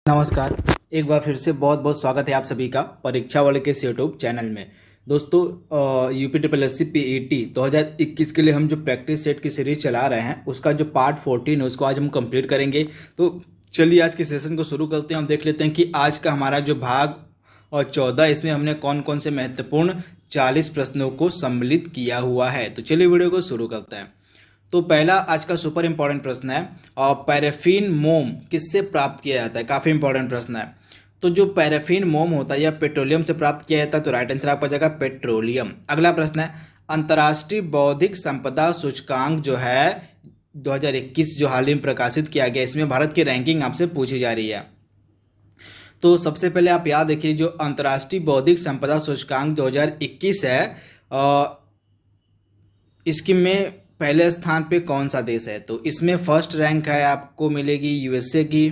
नमस्कार। एक बार फिर से बहुत बहुत स्वागत है आप सभी का परीक्षा वाले के इस यूट्यूब चैनल में। दोस्तों, UP triple S C PET 2021 के लिए हम जो प्रैक्टिस सेट की सीरीज चला रहे हैं उसका जो पार्ट 14 है उसको आज हम कंप्लीट करेंगे। तो चलिए आज के सेशन को शुरू करते हैं। हम देख लेते हैं कि आज का हमारा जो भाग और 14 इसमें हमने कौन कौन से महत्वपूर्ण 40 प्रश्नों को सम्मिलित किया हुआ है। तो चलिए वीडियो को शुरू करते हैं। तो पहला आज का सुपर इंपॉर्टेंट प्रश्न है, और पैराफिन मोम किससे प्राप्त किया जाता है। काफ़ी इंपॉर्टेंट प्रश्न है। तो जो पैराफिन मोम होता है यह पेट्रोलियम से प्राप्त किया जाता है, तो राइट आंसर आपका जाएगा पेट्रोलियम। अगला प्रश्न है, अंतर्राष्ट्रीय बौद्धिक संपदा सूचकांक जो है 2021 जो हाल ही में प्रकाशित किया गया, इसमें भारत की रैंकिंग आपसे पूछी जा रही है। तो सबसे पहले आप याद रखिए, जो अंतर्राष्ट्रीय बौद्धिक संपदा सूचकांक 2021 है, इसकी में पहले स्थान पे कौन सा देश है। तो इसमें फर्स्ट रैंक है आपको मिलेगी USA की,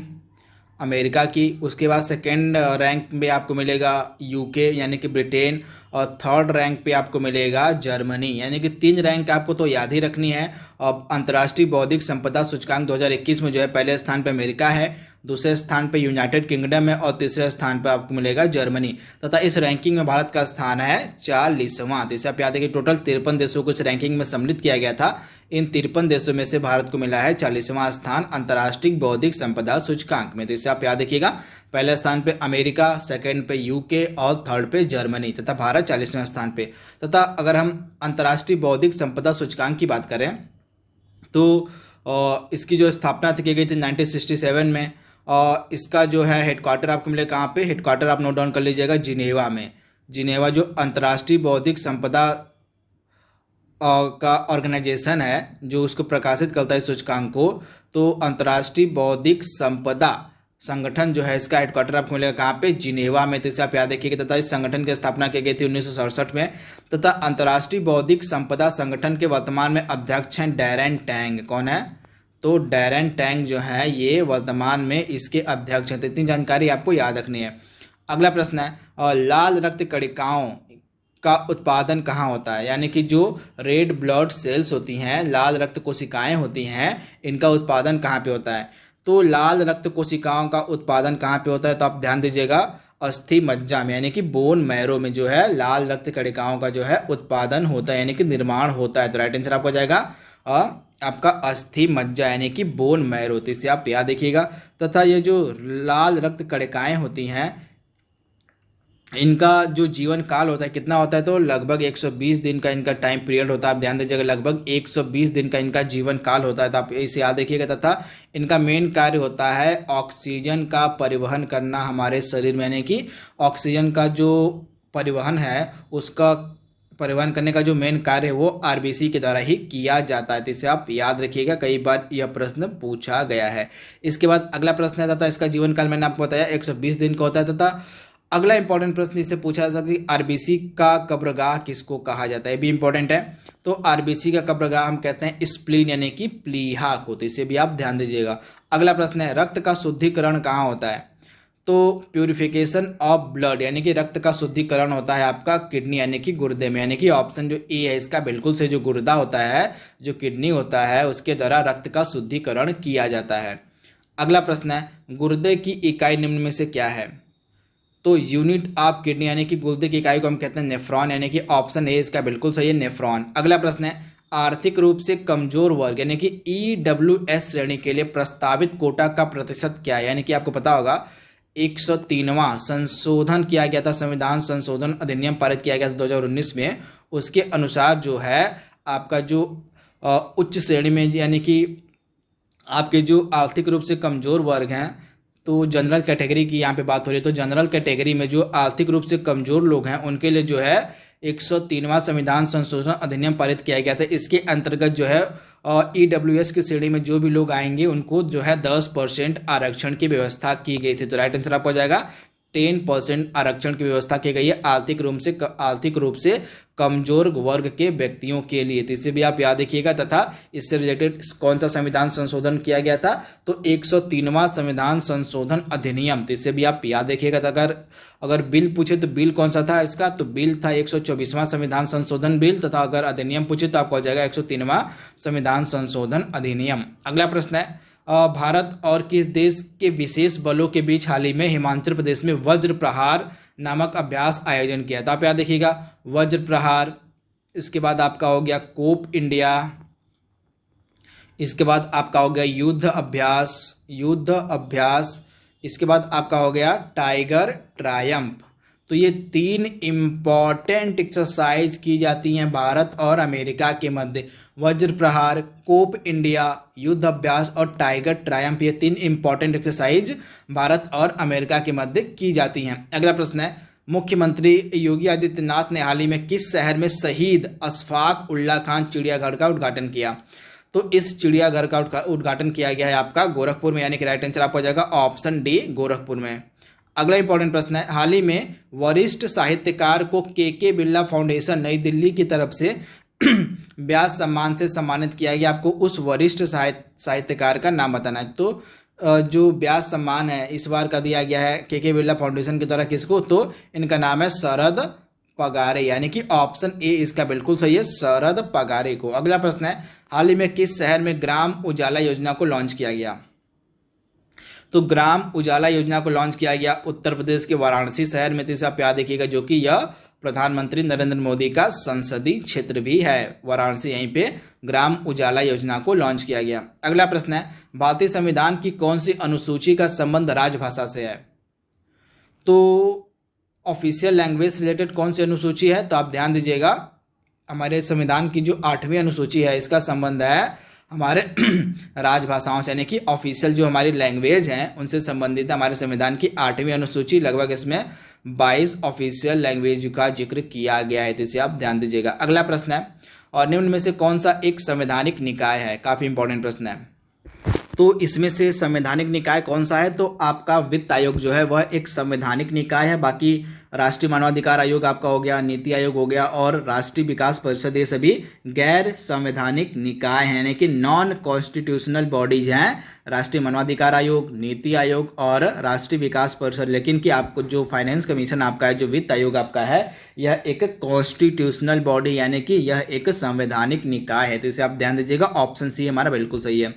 अमेरिका की। उसके बाद सेकेंड रैंक पे आपको मिलेगा UK यानी कि ब्रिटेन, और थर्ड रैंक पे आपको मिलेगा जर्मनी। यानी कि 3 रैंक आपको तो याद ही रखनी है। अब अंतर्राष्ट्रीय बौद्धिक संपदा सूचकांक 2021 में जो है पहले स्थान पे अमेरिका है, दूसरे स्थान पे यूनाइटेड किंगडम है, और तीसरे स्थान पे आपको मिलेगा जर्मनी। तथा इस रैंकिंग में भारत का स्थान है 40वां। जैसे आप याद है कि टोटल 53 देशों को इस रैंकिंग में सम्मिलित किया गया था। इन 53 देशों में से भारत को मिला है 40वां स्थान अंतर्राष्ट्रीय बौद्धिक संपदा सूचकांक में। तो इसे आप याद रखिएगा, पहले स्थान पे अमेरिका, सेकंड पे UK और थर्ड पे जर्मनी, तथा भारत 40वें स्थान पे। तथा अगर हम अंतर्राष्ट्रीय बौद्धिक संपदा सूचकांक की बात करें तो इसकी जो स्थापना की गई थी 1967 में, और इसका जो है हेडक्वार्टर आपको मिलेगा कहाँ पे। हेडक्वार्टर आप नोट डाउन कर लीजिएगा, जिनेवा में। जिनेवा जो अंतर्राष्ट्रीय बौद्धिक संपदा का ऑर्गेनाइजेशन है जो उसको प्रकाशित करता है सूचकांक को, तो अंतर्राष्ट्रीय बौद्धिक संपदा संगठन जो है इसका हेडक्वार्टर आपको मिलेगा कहाँ पे, जिनेवा में। तो इसे आप याद रखिएगा। तथा इस संगठन की स्थापना की गई थी 1967 में। तथा अंतर्राष्ट्रीय बौद्धिक संपदा संगठन के वर्तमान में अध्यक्ष हैं डैरेन टैंग। कौन है? तो डैरेन टैंग जो है ये वर्तमान में इसके अध्यक्ष हैं। तो इतनी जानकारी आपको याद रखनी है। अगला प्रश्न है, लाल रक्त कणिकाओं का उत्पादन कहाँ होता है। यानी कि जो रेड ब्लड सेल्स होती हैं, लाल रक्त कोशिकाएं होती हैं, इनका उत्पादन कहाँ पे होता है। तो लाल रक्त कोशिकाओं का उत्पादन कहाँ पे होता है, तो आप ध्यान दीजिएगा, अस्थि मज्जा में यानी कि बोन मैरो में जो है लाल रक्त कणिकाओं का जो है उत्पादन होता है, यानी कि निर्माण होता है। तो राइट आंसर आपको जाएगा आपका अस्थि मज्जा यानी कि बोन मैरो। तो इसे आप याद रखिएगा। तथा ये जो लाल रक्त कणिकाएं होती हैं, इनका जो जीवन काल होता है कितना होता है, तो लगभग 120 दिन का इनका टाइम पीरियड होता है। आप ध्यान दीजिएगा, लगभग 120 दिन का इनका जीवन काल होता है। तो आप इसे याद रखिएगा। तथा इनका मेन कार्य होता है ऑक्सीजन का परिवहन करना हमारे शरीर में, यानी कि ऑक्सीजन का जो परिवहन है उसका परिवहन करने का जो मेन कार्य है वो RBC के द्वारा ही किया जाता है। तो इसे आप याद रखिएगा, कई बार यह प्रश्न पूछा गया है। इसके बाद अगला प्रश्न है, तथा इसका जीवन काल मैंने आपको बताया 120 दिन का होता है। तथा अगला इंपॉर्टेंट प्रश्न इससे पूछा जा सकता है, RBC का कब्रगाह किसको कहा जाता है। ये भी इंपॉर्टेंट है। तो RBC का कब्रगाह हम कहते हैं स्प्लीन यानी कि प्लीहा को। तो इसे भी आप ध्यान दीजिएगा। अगला प्रश्न है, रक्त का शुद्धिकरण कहाँ होता है। तो प्यूरिफिकेशन ऑफ ब्लड यानी कि रक्त का शुद्धिकरण होता है आपका किडनी यानी कि गुर्दे में। यानी कि ऑप्शन जो ए है इसका बिल्कुल से, जो गुर्दा होता है, जो किडनी होता है, उसके द्वारा रक्त का शुद्धिकरण किया जाता है। अगला प्रश्न है, गुर्दे की इकाई निम्न में से क्या है। तो यूनिट ऑफ किडनी यानी कि गुर्दे की इकाई को हम कहते हैं नेफ्रॉन, यानी कि ऑप्शन ए इसका बिल्कुल सही है, नेफ्रॉन। अगला प्रश्न है, आर्थिक रूप से कमजोर वर्ग यानी कि EWS श्रेणी के लिए प्रस्तावित कोटा का प्रतिशत क्या है। यानी कि आपको पता होगा 103वां संशोधन किया गया था, संविधान संशोधन अधिनियम पारित किया गया था 2019 में। उसके अनुसार जो है आपका जो उच्च श्रेणी में यानी कि आपके जो आर्थिक रूप से कमजोर वर्ग हैं, तो जनरल कैटेगरी की यहाँ पे बात हो रही है। तो जनरल कैटेगरी में जो आर्थिक रूप से कमजोर लोग हैं उनके लिए जो है 103वां संविधान संशोधन अधिनियम पारित किया गया था। इसके अंतर्गत जो है EWS की श्रेणी में जो भी लोग आएंगे उनको जो है 10% आरक्षण की व्यवस्था की गई थी। तो राइट आंसर आपको जाएगा 10% आरक्षण की व्यवस्था की गई है आर्थिक रूप से कमजोर वर्ग के व्यक्तियों के लिए। तो इसे भी आप याद रखिएगा। तथा इससे रिलेटेड कौन सा संविधान संशोधन किया गया था, तो 103वां संविधान संशोधन अधिनियम। तो इसे भी आप याद रखिएगा। तो अगर बिल पूछे तो बिल कौन सा था इसका, तो बिल था 124वां संविधान संशोधन बिल। तथा अगर अधिनियम पूछे तो आपको आ जाएगा 103वां संविधान संशोधन अधिनियम। अगला प्रश्न है, भारत और किस देश के विशेष बलों के बीच हाल ही में हिमाचल प्रदेश में वज्र प्रहार नामक अभ्यास आयोजन किया? तो आप याद देखिएगा, वज्र प्रहार, इसके बाद आपका हो गया कोप इंडिया, इसके बाद आपका हो गया युद्ध अभ्यास, इसके बाद आपका हो गया टाइगर ट्रायम्फ। तो ये 3 इम्पॉर्टेंट एक्सरसाइज की जाती हैं भारत और अमेरिका के मध्य। वज्र प्रहार, कोप इंडिया, युद्ध अभ्यास और टाइगर ट्रायम्फ, ये 3 इम्पॉर्टेंट एक्सरसाइज भारत और अमेरिका के मध्य की जाती हैं। अगला प्रश्न है, मुख्यमंत्री योगी आदित्यनाथ ने हाल ही में किस शहर में शहीद अशफाक उल्ला खान चिड़ियाघर का उद्घाटन किया? तो इस चिड़ियाघर का उद्घाटन किया गया है आपका गोरखपुर में, यानी कि राइट आंसर आपको हो जाएगा ऑप्शन डी, गोरखपुर में। अगला इंपॉर्टेंट प्रश्न है, हाल ही में वरिष्ठ साहित्यकार को के बिरला फाउंडेशन नई दिल्ली की तरफ से व्यास सम्मान से सम्मानित किया गया। आपको उस वरिष्ठ साहित्यकार का नाम बताना है। तो जो व्यास सम्मान है इस बार का दिया गया है के बिरला फाउंडेशन के द्वारा, किसको? तो इनका नाम है शरद पगारे, यानी कि ऑप्शन ए इसका बिल्कुल सही है, शरद पगारे को। अगला प्रश्न है, हाल ही में किस शहर में ग्राम उजाला योजना को लॉन्च किया गया? तो ग्राम उजाला योजना को लॉन्च किया गया उत्तर प्रदेश के वाराणसी शहर में। तो आप याद देखिएगा, जो कि यह प्रधानमंत्री नरेंद्र मोदी का संसदीय क्षेत्र भी है, वाराणसी, यहीं पे ग्राम उजाला योजना को लॉन्च किया गया। अगला प्रश्न है, भारतीय संविधान की कौन सी अनुसूची का संबंध राजभाषा से है? तो ऑफिशियल लैंग्वेज रिलेटेड कौन सी अनुसूची है? तो आप ध्यान दीजिएगा, हमारे संविधान की जो 8वीं अनुसूची है इसका संबंध है हमारे राजभाषाओं से, यानी कि ऑफिशियल जो हमारी लैंग्वेज हैं उनसे संबंधित हमारे संविधान की 8वीं अनुसूची। लगभग इसमें 22 ऑफिशियल लैंग्वेज का जिक्र किया गया है, तो इसे आप ध्यान दीजिएगा। अगला प्रश्न है, और निम्न में से कौन सा एक संवैधानिक निकाय है? काफ़ी इंपॉर्टेंट प्रश्न है। तो इसमें से संवैधानिक निकाय कौन सा है? तो आपका वित्त आयोग जो है वह एक संवैधानिक निकाय है। बाकी राष्ट्रीय मानवाधिकार आयोग आपका हो गया, नीति आयोग हो गया और राष्ट्रीय विकास परिषद, ये सभी गैर संवैधानिक निकाय हैं, यानी कि नॉन कॉन्स्टिट्यूशनल बॉडीज हैं। राष्ट्रीय मानवाधिकार आयोग, नीति आयोग और राष्ट्रीय विकास परिषद। लेकिन कि आपको जो फाइनेंस कमीशन आपका है, जो वित्त आयोग आपका है, यह एक कॉन्स्टिट्यूशनल बॉडी, यानी कि यह एक संवैधानिक निकाय है। तो इसे आप ध्यान दीजिएगा, ऑप्शन सी हमारा बिल्कुल सही है।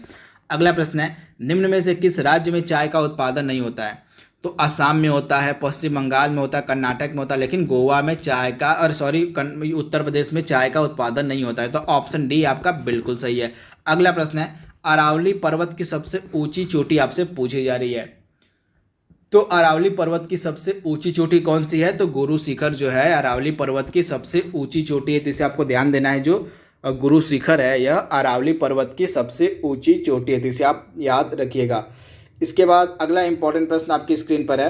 अगला प्रश्न है, निम्न में से किस राज्य में चाय का उत्पादन नहीं होता है? तो असम में होता है, पश्चिम बंगाल में होता है, कर्नाटक में होता है, लेकिन गोवा में चाय का उत्तर प्रदेश में चाय का उत्पादन नहीं होता है। तो ऑप्शन डी आपका बिल्कुल सही है। अगला प्रश्न है, अरावली पर्वत की सबसे ऊंची चोटी आपसे पूछी जा रही है। तो अरावली पर्वत की सबसे ऊंची चोटी कौन सी है? तो गुरु शिखर जो है अरावली पर्वत की सबसे ऊंची चोटी है। तो इसे आपको ध्यान देना है, जो गुरु शिखर है यह अरावली पर्वत की सबसे ऊंची चोटी है। इसे आप याद रखिएगा। इसके बाद अगला इंपॉर्टेंट प्रश्न आपकी स्क्रीन पर है।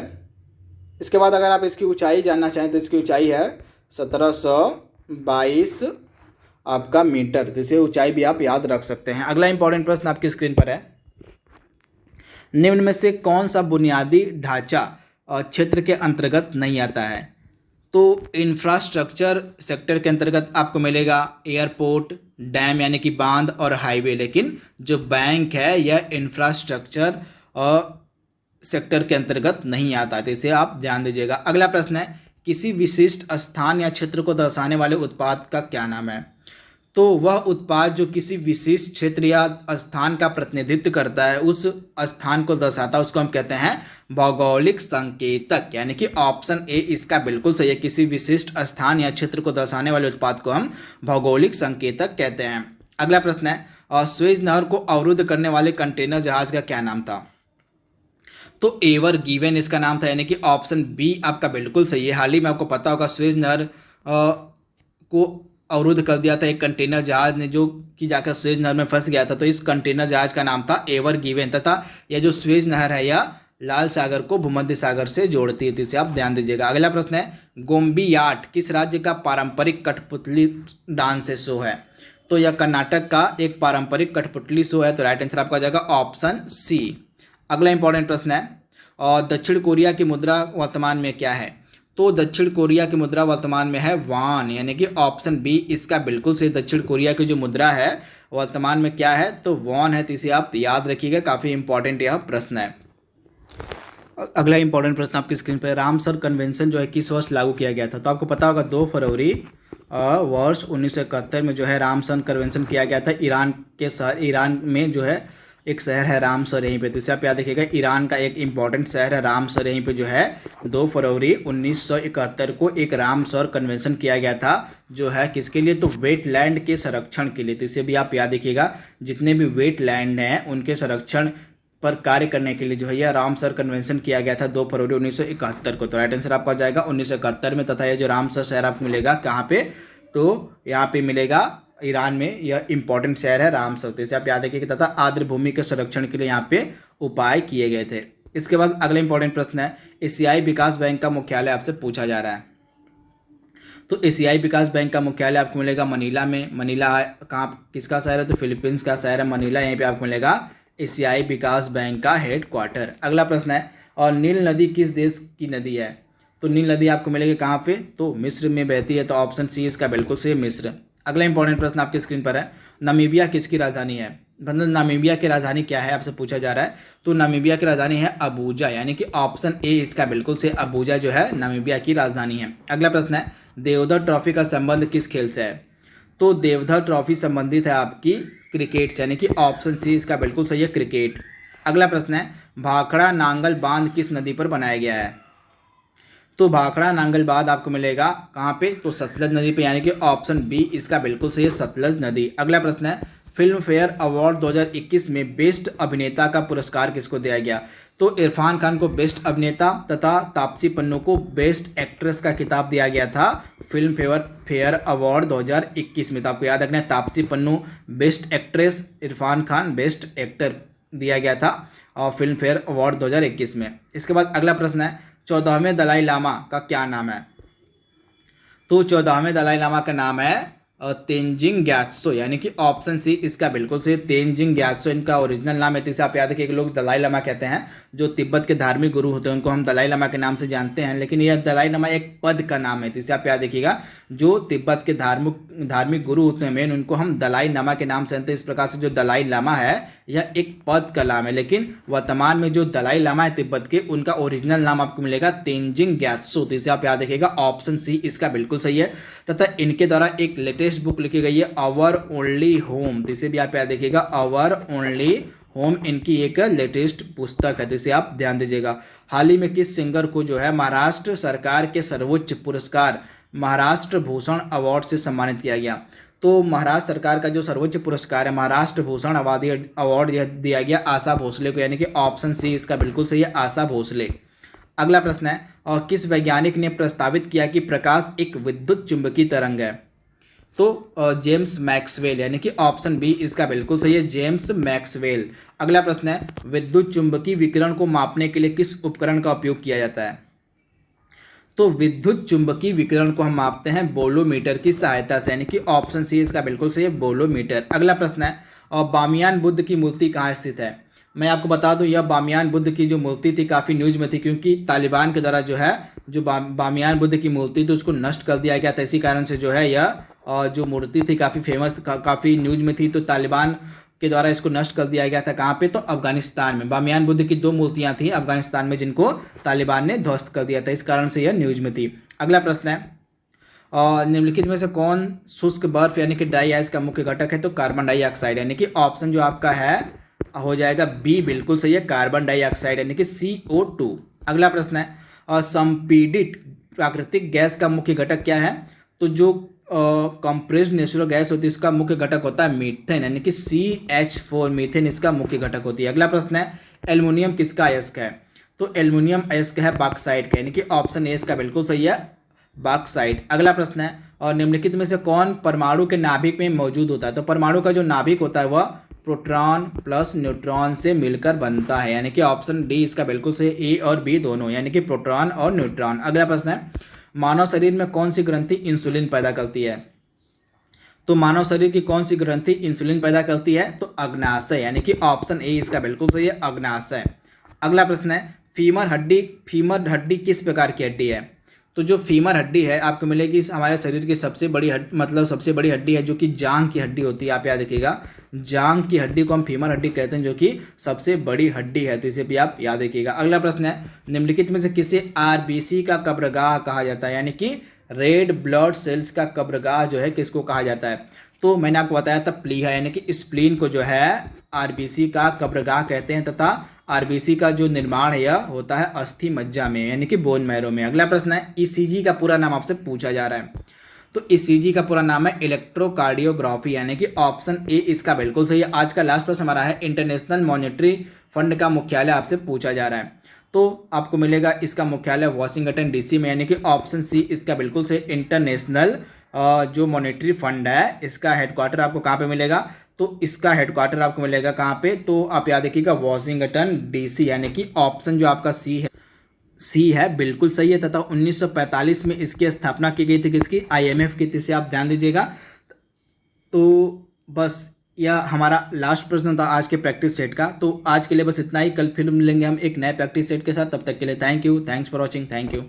इसके बाद अगर आप इसकी ऊंचाई जानना चाहें तो इसकी ऊंचाई है 1722 आपका मीटर। तो इसे ऊंचाई भी आप याद रख सकते हैं। अगला इंपॉर्टेंट प्रश्न आपकी स्क्रीन पर है, निम्न में से कौन सा बुनियादी ढांचा क्षेत्र के अंतर्गत नहीं आता है? तो इंफ्रास्ट्रक्चर सेक्टर के अंतर्गत आपको मिलेगा एयरपोर्ट, डैम यानी कि बांध और हाईवे। लेकिन जो बैंक है यह इंफ्रास्ट्रक्चर सेक्टर के अंतर्गत नहीं आता है। तो इसे आप ध्यान दीजिएगा। अगला प्रश्न है, किसी विशिष्ट स्थान या क्षेत्र को दर्शाने वाले उत्पाद का क्या नाम है? तो वह उत्पाद जो किसी विशिष्ट क्षेत्र या स्थान का प्रतिनिधित्व करता है, उस स्थान को दर्शाता है, उसको हम कहते हैं भौगोलिक संकेतक, यानी कि ऑप्शन ए इसका बिल्कुल सही है। किसी विशिष्ट स्थान या क्षेत्र को दर्शाने वाले उत्पाद को हम भौगोलिक संकेतक कहते हैं। अगला प्रश्न है, स्वेज नहर को अवरुद्ध करने वाले कंटेनर जहाज का क्या नाम था? तो एवर गिवन इसका नाम था, यानी कि ऑप्शन बी आपका बिल्कुल सही है। हाल ही में आपको पता होगा स्वेज नहर को अवरुद्ध कर दिया था एक कंटेनर जहाज ने, जो कि जाकर स्वेज नहर में फंस गया था। तो इस कंटेनर जहाज का नाम था एवर गिवन तथा यह जो स्वेज नहर है यह लाल सागर को भूमध्य सागर से जोड़ती है। इसे आप ध्यान दीजिएगा। अगला प्रश्न है, गोम्बियाट किस राज्य का पारंपरिक कठपुतली डांस शो है? तो यह कर्नाटक का एक पारंपरिक कठपुतली शो है। तो राइट आंसर आपका हो जाएगा ऑप्शन सी। अगला इंपॉर्टेंट प्रश्न है, और दक्षिण कोरिया की मुद्रा वर्तमान में क्या है? तो दक्षिण कोरिया की मुद्रा वर्तमान में है वॉन, यानी कि ऑप्शन बी इसका बिल्कुल सही। दक्षिण कोरिया की जो मुद्रा है वर्तमान में क्या है? तो वॉन है। तो इसे आप याद रखिएगा, काफ़ी इंपॉर्टेंट यह प्रश्न है। अगला इंपॉर्टेंट प्रश्न आपकी स्क्रीन पर, रामसर कन्वेंशन जो है किस वर्ष लागू किया गया था? तो आपको पता होगा 2 फरवरी वर्ष 1971 में जो है रामसर कन्वेंशन किया गया था। ईरान में जो है एक शहर है रामसर यहीं पे, तो इसे आप याद रखिएगा। ईरान का एक इंपॉर्टेंट शहर है रामसर, यहीं पे जो है 2 फरवरी 1971 को एक रामसर कन्वेंशन किया गया था, जो है किसके लिए, तो वेटलैंड के संरक्षण के लिए। तो इसे भी आप याद रखिएगा, जितने भी वेटलैंड हैं उनके संरक्षण पर कार्य करने के लिए जो है यह रामसर कन्वेंशन किया गया था 2 फरवरी 1971 को। तो राइट आंसर आपका जाएगा 1971 में। तथा यह जो रामसर शहर आपको मिलेगा कहाँ पे, तो यहाँ पे मिलेगा ईरान में, यह इंपॉर्टेंट शहर है रामसर। तो इसे आप याद रखिएगा। तथा आर्द्र भूमि के संरक्षण के लिए यहाँ पे उपाय किए गए थे। इसके बाद अगला इंपॉर्टेंट प्रश्न है, एशियाई विकास बैंक का मुख्यालय आपसे पूछा जा रहा है। तो एशियाई विकास बैंक का मुख्यालय आपको मिलेगा मनीला में। मनीला कहाँ, किसका शहर है, तो फिलीपींस का शहर है मनीला, यहीं पे आपको मिलेगा एशियाई विकास बैंक का हेडक्वार्टर। अगला प्रश्न है, और नील नदी किस देश की नदी है, तो नील नदी आपको मिलेगी कहाँ पे, तो मिस्र में बहती है। तो ऑप्शन सी इसका बिल्कुल सही, मिस्र। अगला इंपॉर्टेंट प्रश्न आपकी स्क्रीन पर है, नामीबिया किसकी राजधानी है, मतलब नामीबिया की राजधानी क्या है आपसे पूछा जा रहा है। तो नामीबिया की राजधानी है अबूजा, यानी कि ऑप्शन ए इसका बिल्कुल से अबूजा जो है नामीबिया की राजधानी है। अगला प्रश्न है, देवधर ट्रॉफी का संबंध किस खेल से है, तो देवधर ट्रॉफी संबंधित है आपकी क्रिकेट से, यानी कि ऑप्शन सी इसका बिल्कुल सही है, क्रिकेट। अगला प्रश्न है, भाखड़ा नांगल बांध किस नदी पर बनाया गया है, तो भाखड़ा नांगल बांध आपको मिलेगा कहाँ पे, तो सतलज नदी पे, यानी कि ऑप्शन बी इसका बिल्कुल सही है, सतलज नदी। अगला प्रश्न है, फिल्म फेयर अवार्ड 2021 में बेस्ट अभिनेता का पुरस्कार किसको दिया गया, तो इरफान खान को बेस्ट अभिनेता तथा तापसी पन्नू को बेस्ट एक्ट्रेस का खिताब दिया गया था फिल्म फेयर अवार्ड 2021 में। तो आपको याद रखना है, Taapsee Pannu best actress, Irfan Khan best actor दिया गया था और फिल्म फेयर अवार्ड 2021 में। इसके बाद अगला प्रश्न है, 14वें दलाई लामा का क्या नाम है, तो 14वें दलाई लामा का नाम है तेंजिंग ग्यात्सो, यानी कि ऑप्शन सी इसका बिल्कुल सही, तेंजिंग ग्यात्सो इनका ओरिजिनल नाम है। तो इसे आप याद रखिए कि लोग दलाई लामा कहते हैं, जो तिब्बत के धार्मिक गुरु होते हैं उनको हम दलाई लामा के नाम से जानते हैं, लेकिन यह दलाई लामा एक पद का नाम है। तो इसे आप याद रखिएगा, जो तिब्बत के धार्मिक गुरु होते हैं मेन, उनको हम दलाई लामा के नाम से जानते हैं। इस प्रकार से जो दलाई लामा है यह एक पद का नाम है, लेकिन वर्तमान में जो दलाई लामा है तिब्बत के, उनका ओरिजिनल नाम आपको मिलेगा तेंजिंग ग्यात्सो। तो इसे आप याद रखिएगा, ऑप्शन सी इसका बिल्कुल सही है। तथा इनके द्वारा एक लेटेस्ट बुक लिखी गई है आवर ओनली होम, तो इसे भी आप याद रखिएगा, आवर ओनली होम इनकी एक लेटेस्ट पुस्तक है, जिसे आप ध्यान दीजिएगा। हाल ही में किस सिंगर को जो है महाराष्ट्र सरकार के सर्वोच्च पुरस्कार महाराष्ट्र भूषण अवार्ड से सम्मानित किया गया, तो महाराष्ट्र सरकार का जो सर्वोच्च पुरस्कार है महाराष्ट्र भूषण अवार्ड यह दिया गया आशा भोसले को, यानी कि ऑप्शन सी इसका बिल्कुल सही है, आशा भोसले। अगला प्रश्न है, और किस वैज्ञानिक ने प्रस्तावित किया कि प्रकाश एक विद्युत चुंबकीय तरंग है, तो जेम्स मैक्सवेल, यानी कि ऑप्शन बी इसका बिल्कुल सही है, जेम्स मैक्सवेल। अगला प्रश्न है, विद्युत चुंबकीय विकिरण को मापने के लिए किस उपकरण का उपयोग किया जाता है, तो विद्युत चुंबकीय विकिरण को हम मापते हैं बोलोमीटर की सहायता से, यानी कि ऑप्शन सी इसका बिल्कुल सही है, बोलोमीटर। अगला प्रश्न है, और बामियान बुद्ध की मूर्ति कहाँ स्थित है, मैं आपको बता दूं यह बामियान बुद्ध की जो मूर्ति थी काफ़ी न्यूज में थी, क्योंकि तालिबान के द्वारा जो है जो बामियान बुद्ध की मूर्ति थी उसको नष्ट कर दिया गया था। इसी कारण से जो है यह जो मूर्ति थी काफ़ी फेमस काफ़ी न्यूज में थी, तो तालिबान के द्वारा इसको नष्ट कर दिया गया था। कहाँ पे, तो अफगानिस्तान में। बामियान बुद्ध की 2 मूर्तियां थी अफगानिस्तान में, जिनको तालिबान ने ध्वस्त कर दिया था, इस कारण से यह न्यूज में थी। अगला प्रश्न है, और निम्नलिखित में से कौन शुष्क बर्फ यानी कि ड्राई आइस का मुख्य घटक है, तो कार्बन डाइऑक्साइड, यानी कि ऑप्शन जो आपका है हो जाएगा बी बिल्कुल सही है, कार्बन डाइऑक्साइड यानी कि CO2। अगला प्रश्न है, और संपीड़ित प्राकृतिक गैस का मुख्य घटक क्या है, तो जो कंप्रेस्ड नेचुरल गैस होती है इसका मुख्य घटक होता है मीथेन, यानी कि CH4 मीथेन इसका मुख्य घटक होती है। अगला प्रश्न है, एल्युमिनियम किसका अयस्क है, तो एल्युमिनियम अयस्क है बॉक्साइट का, यानी कि ऑप्शन ए इसका बिल्कुल सही है, बॉक्साइट। अगला प्रश्न है, और निम्नलिखित में से कौन परमाणु के नाभिक में मौजूद होता है, तो परमाणु का जो नाभिक होता है वह प्रोटॉन प्लस न्यूट्रॉन से मिलकर बनता है, यानी कि ऑप्शन डी इसका बिल्कुल सही, ए और बी दोनों, यानी कि प्रोटॉन और न्यूट्रॉन। अगला प्रश्न है, मानव शरीर में कौन सी ग्रंथि इंसुलिन पैदा करती है, तो मानव शरीर की कौन सी ग्रंथि इंसुलिन पैदा करती है, तो अग्नाशय, यानी कि ऑप्शन ए इसका बिल्कुल सही है, अग्नाशय। अगला प्रश्न है, फीमर हड्डी किस प्रकार की हड्डी है, तो जो फीमर हड्डी है आपको मिलेगी हमारे शरीर की सबसे बड़ी सबसे बड़ी हड्डी है, जो कि जांघ की हड्डी होती है। आप याद रखिएगा, जांघ की हड्डी को हम फीमर हड्डी कहते हैं, जो कि सबसे बड़ी हड्डी है, तो इसे भी आप याद रखिएगा। अगला प्रश्न है, निम्नलिखित में से किसे RBC का कब्रगाह कहा जाता है, यानी कि रेड ब्लड सेल्स का कब्रगाह जो है किसको कहा जाता है, तो मैंने आपको बताया था प्लीहा यानी कि स्प्लीन को जो है आरबीसी का कब्रगाह कहते हैं, तथा आरबीसी का जो निर्माण है यह होता है अस्थि मज्जा में यानी कि बोन मैरो में। अगला प्रश्न है ईसीजी का पूरा नाम आपसे पूछा जा रहा है। तो ईसीजी का पूरा नाम है इलेक्ट्रोकार्डियोग्राफी यानी कि ऑप्शन ए इसका बिल्कुल सही है। आज का लास्ट प्रश्न हमारा है इंटरनेशनल मॉनेटरी फंड का मुख्यालय आपसे पूछा जा रहा है। तो आपको मिलेगा इसका मुख्यालय वॉशिंगटन डीसी में यानी कि ऑप्शन सी इसका बिल्कुल सही। इंटरनेशनल जो मॉनेटरी फंड है इसका हेडक्वार्टर आपको कहाँ पे मिलेगा, तो इसका हेडक्वार्टर आपको मिलेगा कहाँ पे, तो आप याद रखिएगा वॉशिंगटन डीसी यानी कि ऑप्शन जो आपका सी है बिल्कुल सही है। तथा 1945 में इसकी स्थापना की गई थी, किसकी, आईएमएफ की, इसे आप ध्यान दीजिएगा। तो बस यह हमारा लास्ट प्रश्न था आज के प्रैक्टिस सेट का। तो आज के लिए बस इतना ही, कल फिर मिलेंगे हम एक नए प्रैक्टिस सेट के साथ। तब तक के लिए thank you, thanks for watching, thank you.